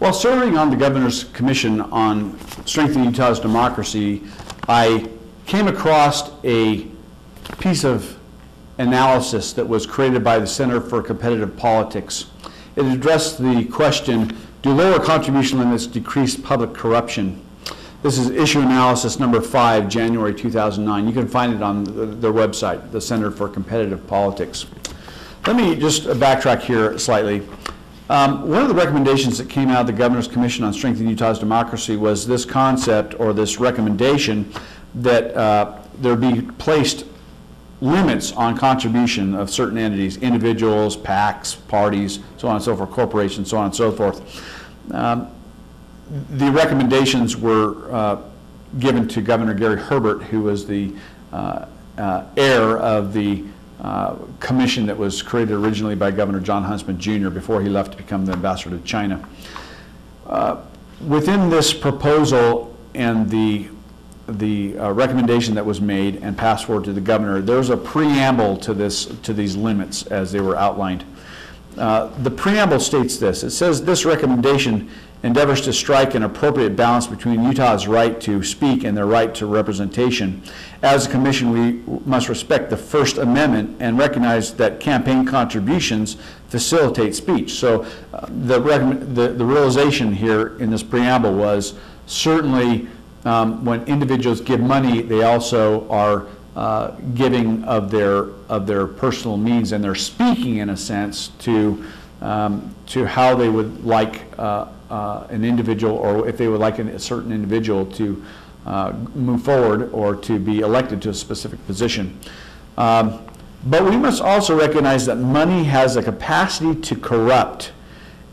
While serving on the Governor's Commission on Strengthening Utah's Democracy, I came across a piece of analysis that was created by the Center for Competitive Politics. It addressed the question, do lower contribution limits decrease public corruption? This is issue analysis number 5, January 2009. You can find it on their website, the Center for Competitive Politics. Let me just backtrack here slightly. One of the recommendations that came out of the Governor's Commission on Strengthening Utah's Democracy was this concept, or this recommendation, that there be placed limits on contribution of certain entities, individuals, PACs, parties, so on and so forth, corporations, so on and so forth. The recommendations were given to Governor Gary Herbert, who was the heir of the commission that was created originally by Governor John Huntsman Jr. before he left to become the ambassador to China. Within this proposal and the recommendation that was made and passed forward to the governor, there's a preamble to these limits as they were outlined. The preamble states this. It says this recommendation endeavors to strike an appropriate balance between Utah's right to speak and their right to representation. As a commission, we must respect the First Amendment and recognize that campaign contributions facilitate speech. So the realization here in this preamble was certainly when individuals give money, they also are giving of their personal means, and they're speaking in a sense to how they would like an individual, or if they would like a certain individual to move forward or to be elected to a specific position. But we must also recognize that money has a capacity to corrupt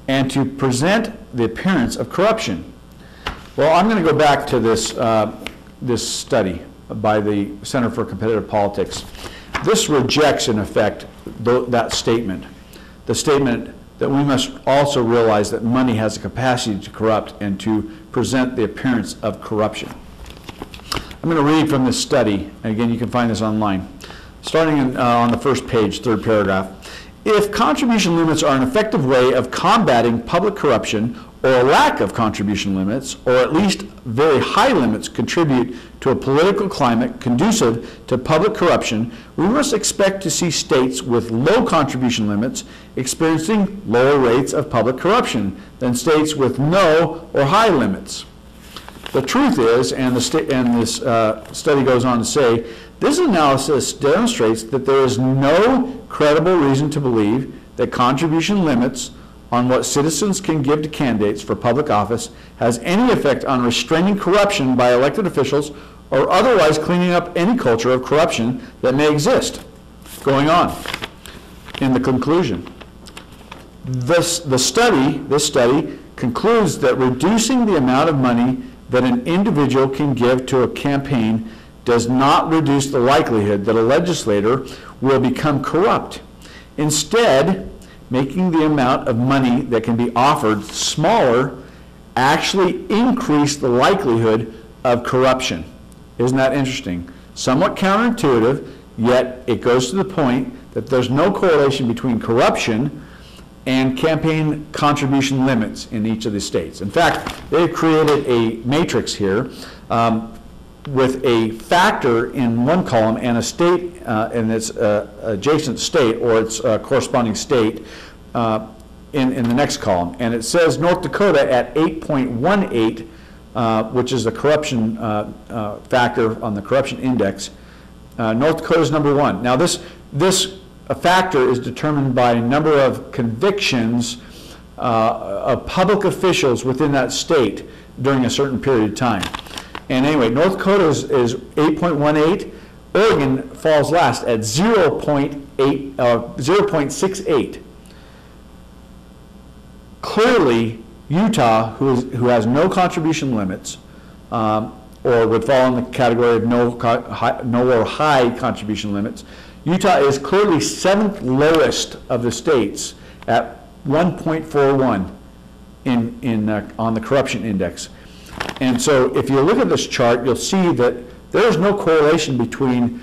and to present the appearance of corruption. Well, I'm going to go back to this study by the Center for Competitive Politics. This rejects, in effect, that statement. The statement that we must also realize that money has a capacity to corrupt and to present the appearance of corruption. I'm going to read from this study, and again, you can find this online. Starting on the first page, third paragraph. If contribution limits are an effective way of combating public corruption, or a lack of contribution limits, or at least very high limits contribute to a political climate conducive to public corruption, we must expect to see states with low contribution limits experiencing lower rates of public corruption than states with no or high limits. The truth is, and this study goes on to say, this analysis demonstrates that there is no credible reason to believe that contribution limits on what citizens can give to candidates for public office has any effect on restraining corruption by elected officials or otherwise cleaning up any culture of corruption that may exist. Going on, in the conclusion, this study concludes that reducing the amount of money that an individual can give to a campaign does not reduce the likelihood that a legislator will become corrupt. Instead, making the amount of money that can be offered smaller actually increase the likelihood of corruption. Isn't that interesting? Somewhat counterintuitive, yet it goes to the point that there's no correlation between corruption and campaign contribution limits in each of the states. In fact, they've created a matrix here with a factor in one column and a state in its adjacent state or its corresponding state in the next column. And it says North Dakota at 8.18, which is the corruption factor on the corruption index. North Dakota is number 1. Now this factor is determined by a number of convictions of public officials within that state during a certain period of time. And anyway, North Dakota is 8.18. Oregon falls last at 0.68. Clearly, Utah, who has no contribution limits, or would fall in the category of no or high contribution limits, Utah is clearly 7th lowest of the states at 1.41 on the corruption index. And so if you look at this chart, you'll see that there is no correlation between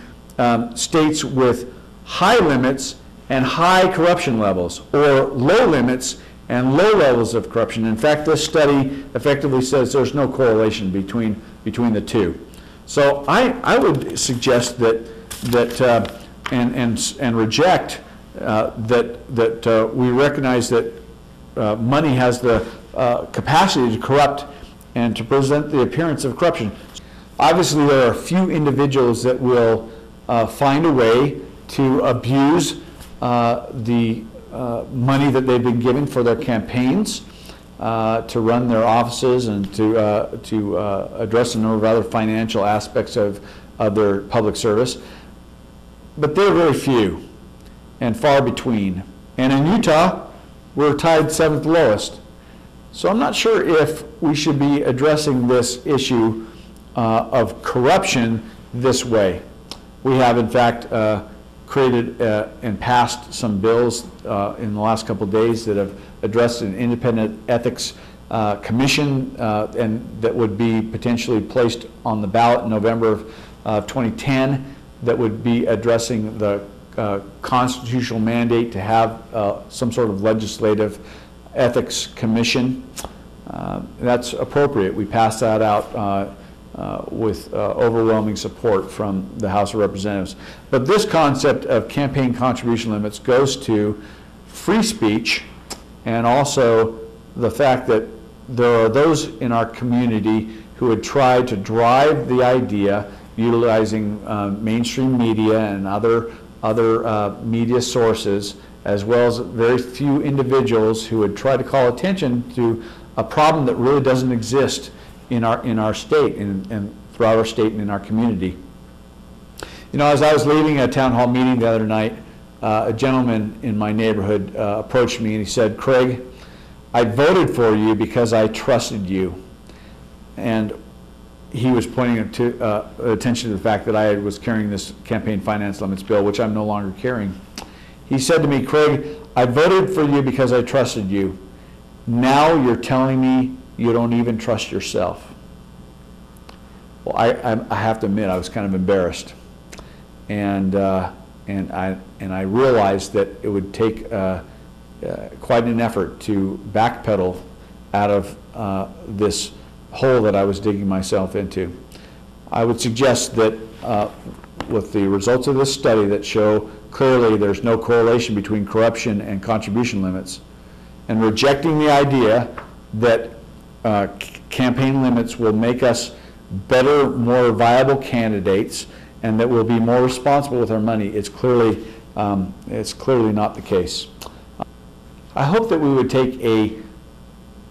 states with high limits and high corruption levels, or low limits and low levels of corruption. In fact, this study effectively says there's no correlation between the two. So I would suggest and reject that we recognize that money has the capacity to corrupt and to present the appearance of corruption. Obviously, there are a few individuals that will find a way to abuse the money that they've been given for their campaigns, to run their offices and to address a number of other financial aspects of their public service. But they're very few and far between. And in Utah, we're tied 7th lowest. So I'm not sure if we should be addressing this issue of corruption this way. We have, in fact, created and passed some bills in the last couple of days that have addressed an independent ethics commission and that would be potentially placed on the ballot in November of 2010, that would be addressing the constitutional mandate to have some sort of legislative ethics commission. That's appropriate. We passed that out with overwhelming support from the House of Representatives. But this concept of campaign contribution limits goes to free speech, and also the fact that there are those in our community who would try to drive the idea, utilizing mainstream media and other media sources, as well as very few individuals who would try to call attention to a problem that really doesn't exist in our state and throughout our state and in our community. You know, as I was leaving a town hall meeting the other night, a gentleman in my neighborhood approached me and he said, "Craig, I voted for you because I trusted you." And he was pointing attention to the fact that I was carrying this campaign finance limits bill, which I'm no longer carrying. He said to me, "Craig, I voted for you because I trusted you. Now you're telling me you don't even trust yourself." Well, I have to admit, I was kind of embarrassed, and I realized that it would take quite an effort to backpedal out of this hole that I was digging myself into. I would suggest that with the results of this study that show clearly there's no correlation between corruption and contribution limits, and rejecting the idea that campaign limits will make us better, more viable candidates, and that we'll be more responsible with our money, it's clearly not the case. I hope that we would take a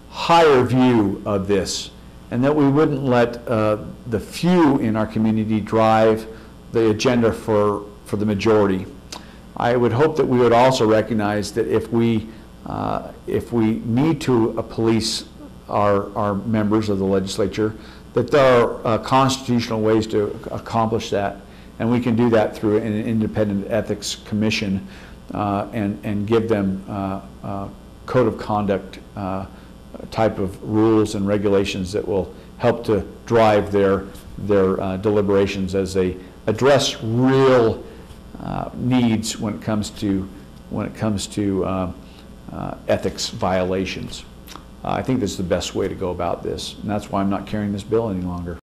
higher view of this, and that we wouldn't let the few in our community drive the agenda for the majority. I would hope that we would also recognize that if we need to police our members of the legislature, that there are constitutional ways to accomplish that, and we can do that through an independent ethics commission and give them code of conduct type of rules and regulations that will help to drive their deliberations as they address real needs when it comes to ethics violations. I think this is the best way to go about this, and that's why I'm not carrying this bill any longer.